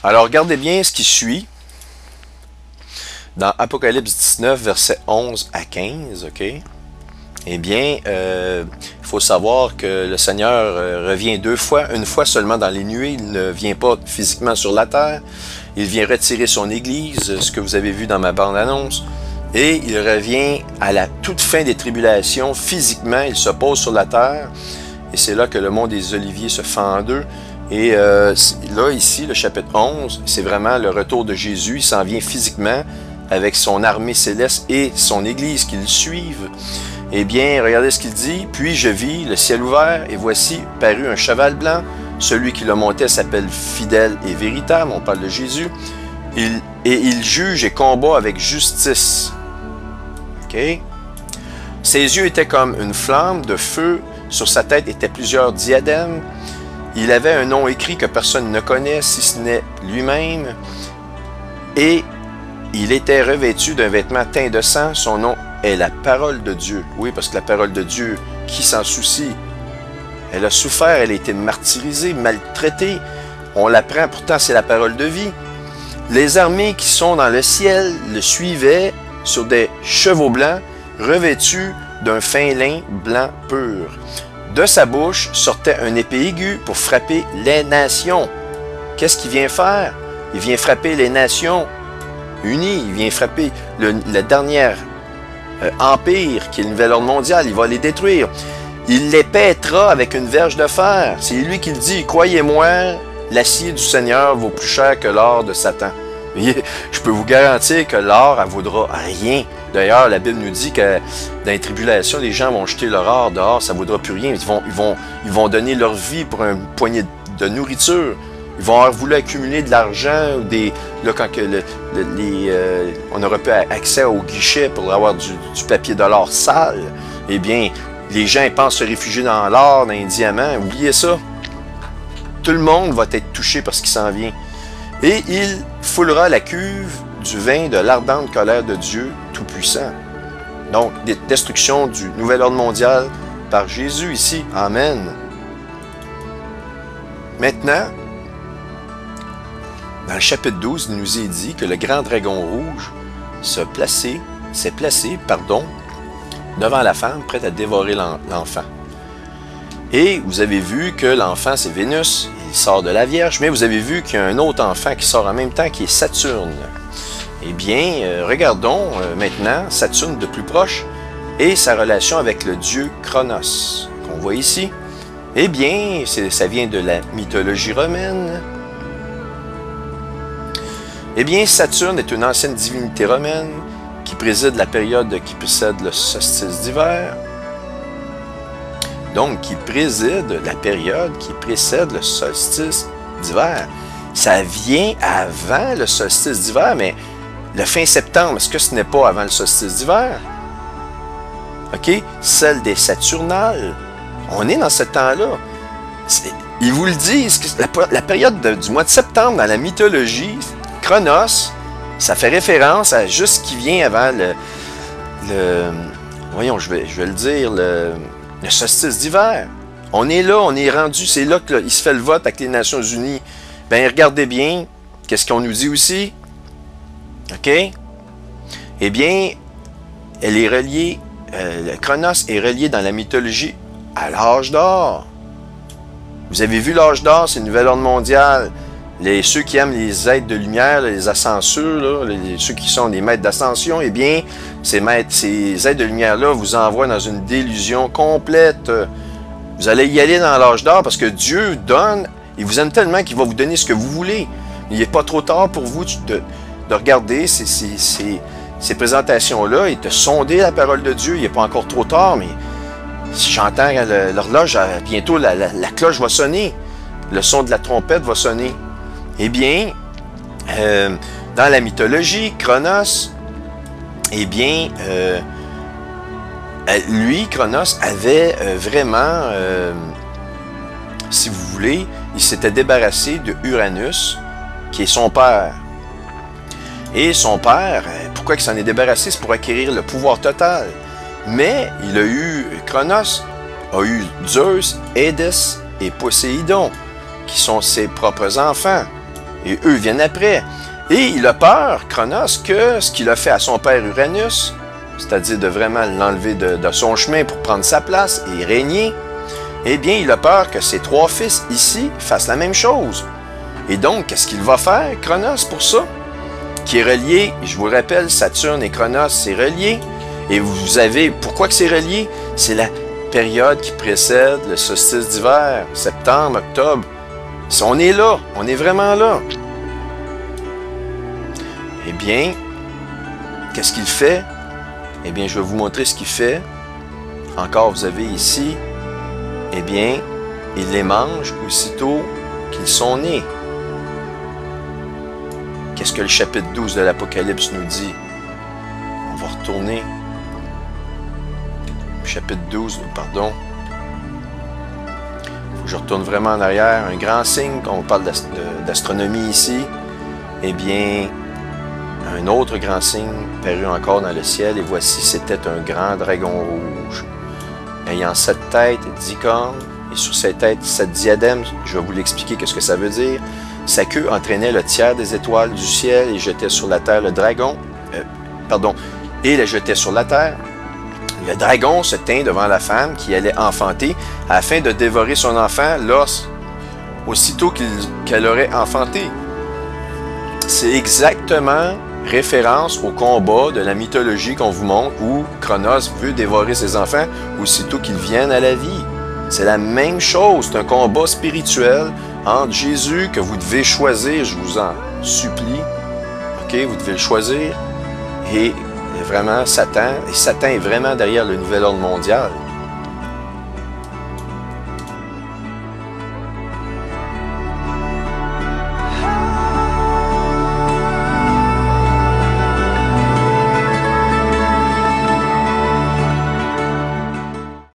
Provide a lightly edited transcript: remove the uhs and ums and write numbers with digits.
Alors, regardez bien ce qui suit dans Apocalypse 19, versets 11 à 15, ok? Eh bien, il faut savoir que le Seigneur revient deux fois, une fois seulement dans les nuées, il ne vient pas physiquement sur la terre, il vient retirer son Église, ce que vous avez vu dans ma bande-annonce, et il revient à la toute fin des tribulations, physiquement, il se pose sur la terre, et c'est là que le mont des Oliviers se fend en deux. Et là, ici, le chapitre 11, c'est vraiment le retour de Jésus. Il s'en vient physiquement avec son armée céleste et son Église qui le suivent. Eh bien, regardez ce qu'il dit. « Puis je vis le ciel ouvert, et voici parut un cheval blanc. Celui qui le montait s'appelle Fidèle et Véritable. » On parle de Jésus. « Et il juge et combat avec justice. » OK? « Ses yeux étaient comme une flamme de feu. Sur sa tête étaient plusieurs diadèmes. Il avait un nom écrit que personne ne connaît, si ce n'est lui-même. Et il était revêtu d'un vêtement teint de sang. Son nom est la parole de Dieu. » Oui, parce que la parole de Dieu, qui s'en soucie? Elle a souffert, elle a été martyrisée, maltraitée. On l'apprend, pourtant c'est la parole de vie. Les armées qui sont dans le ciel le suivaient sur des chevaux blancs, revêtus d'un fin lin blanc pur. De sa bouche sortait une épée aiguë pour frapper les nations. Qu'est-ce qu'il vient faire? Il vient frapper les nations unies. Il vient frapper le dernier empire qui est le nouvel ordre mondial. Il va les détruire. Il les pètera avec une verge de fer. C'est lui qui le dit. Croyez-moi, l'acier du Seigneur vaut plus cher que l'or de Satan. Je peux vous garantir que l'or, elle vaudra rien. D'ailleurs, la Bible nous dit que dans les tribulations, les gens vont jeter leur or dehors, ça ne vaudra plus rien. Ils vont donner leur vie pour un poignet de nourriture. Ils vont avoir voulu accumuler de l'argent, là, quand on n'aurait pas accès au guichet pour avoir du papier de l'or sale. Eh bien, les gens pensent se réfugier dans l'or, dans les diamants. Oubliez ça. Tout le monde va être touché par ce qui s'en vient. Et il foulera la cuve du vin de l'ardente colère de Dieu Tout-Puissant. Donc, destruction du nouvel ordre mondial par Jésus ici. Amen. Maintenant, dans le chapitre 12, il nous est dit que le grand dragon rouge s'est placé, devant la femme, prête à dévorer l'enfant. Et vous avez vu que l'enfant, c'est Vénus, il sort de la Vierge, mais vous avez vu qu'il y a un autre enfant qui sort en même temps, qui est Saturne. Eh bien, regardons maintenant Saturne de plus proche et sa relation avec le dieu Cronos, qu'on voit ici. Eh bien, ça vient de la mythologie romaine. Eh bien, Saturne est une ancienne divinité romaine qui préside la période qui précède le solstice d'hiver. Donc, qui préside la période qui précède le solstice d'hiver. Ça vient avant le solstice d'hiver, mais le fin septembre, est-ce que ce n'est pas avant le solstice d'hiver? OK? Celle des Saturnales. On est dans ce temps-là. Ils vous le disent, la période du mois de septembre dans la mythologie, Cronos, ça fait référence à juste ce qui vient avant voyons, je vais le dire, le solstice d'hiver. On est là, on est rendu, c'est là qu'il se fait le vote avec les Nations Unies. Bien, regardez bien, qu'est-ce qu'on nous dit aussi? OK? Eh bien, elle est reliée, le Cronos est relié dans la mythologie à l'âge d'or. Vous avez vu l'âge d'or, c'est le nouvel ordre mondial. Ceux qui aiment les êtres de lumière, les ascenseurs, ceux qui sont des maîtres d'ascension, eh bien, ces êtres de lumière-là vous envoient dans une délusion complète. Vous allez y aller dans l'âge d'or parce que Dieu donne, il vous aime tellement qu'il va vous donner ce que vous voulez. Il n'est pas trop tard pour vous de regarder ces présentations-là et de sonder la parole de Dieu. Il n'est pas encore trop tard, mais si j'entends l'horloge, bientôt la cloche va sonner. Le son de la trompette va sonner. Eh bien, dans la mythologie, Cronos, eh bien, lui, Cronos, avait vraiment, si vous voulez, il s'était débarrassé de Uranus, qui est son père. Et son père, pourquoi il s'en est débarrassé? C'est pour acquérir le pouvoir total. Mais Cronos a eu Zeus, Hadès et Poséidon, qui sont ses propres enfants. Et eux viennent après. Et il a peur, Cronos, que ce qu'il a fait à son père Uranus, c'est-à-dire de vraiment l'enlever de son chemin pour prendre sa place et régner, eh bien, il a peur que ses 3 fils ici fassent la même chose. Et donc, qu'est-ce qu'il va faire, Cronos, pour ça? Qui est relié, je vous rappelle, Saturne et Cronos, c'est relié. Et vous avez, pourquoi que c'est relié? C'est la période qui précède le solstice d'hiver, septembre, octobre. On est là, on est vraiment là. Eh bien, qu'est-ce qu'il fait? Eh bien, je vais vous montrer ce qu'il fait. Encore, vous avez ici, eh bien, il les mange aussitôt qu'ils sont nés. Qu'est-ce que le chapitre 12 de l'Apocalypse nous dit? On va retourner. Chapitre 12, pardon. Il faut que je retourne vraiment en arrière. Un grand signe, quand on parle d'astronomie ici, eh bien, un autre grand signe parut encore dans le ciel, et voici, c'était un grand dragon rouge, ayant 7 têtes, 10 cornes, et sur ses têtes 7 diadèmes. Je vais vous l'expliquer qu'est-ce que ça veut dire. Sa queue entraînait le tiers des étoiles du ciel et jetait sur la terre le dragon, et les jetait sur la terre. Le dragon se tint devant la femme qui allait enfanter afin de dévorer son enfant aussitôt qu'elle aurait enfanté. C'est exactement référence au combat de la mythologie qu'on vous montre où Cronos veut dévorer ses enfants aussitôt qu'ils viennent à la vie. C'est la même chose, c'est un combat spirituel entre Jésus que vous devez choisir, je vous en supplie. OK, vous devez le choisir. Et vraiment Satan, et Satan est vraiment derrière le nouvel ordre mondial.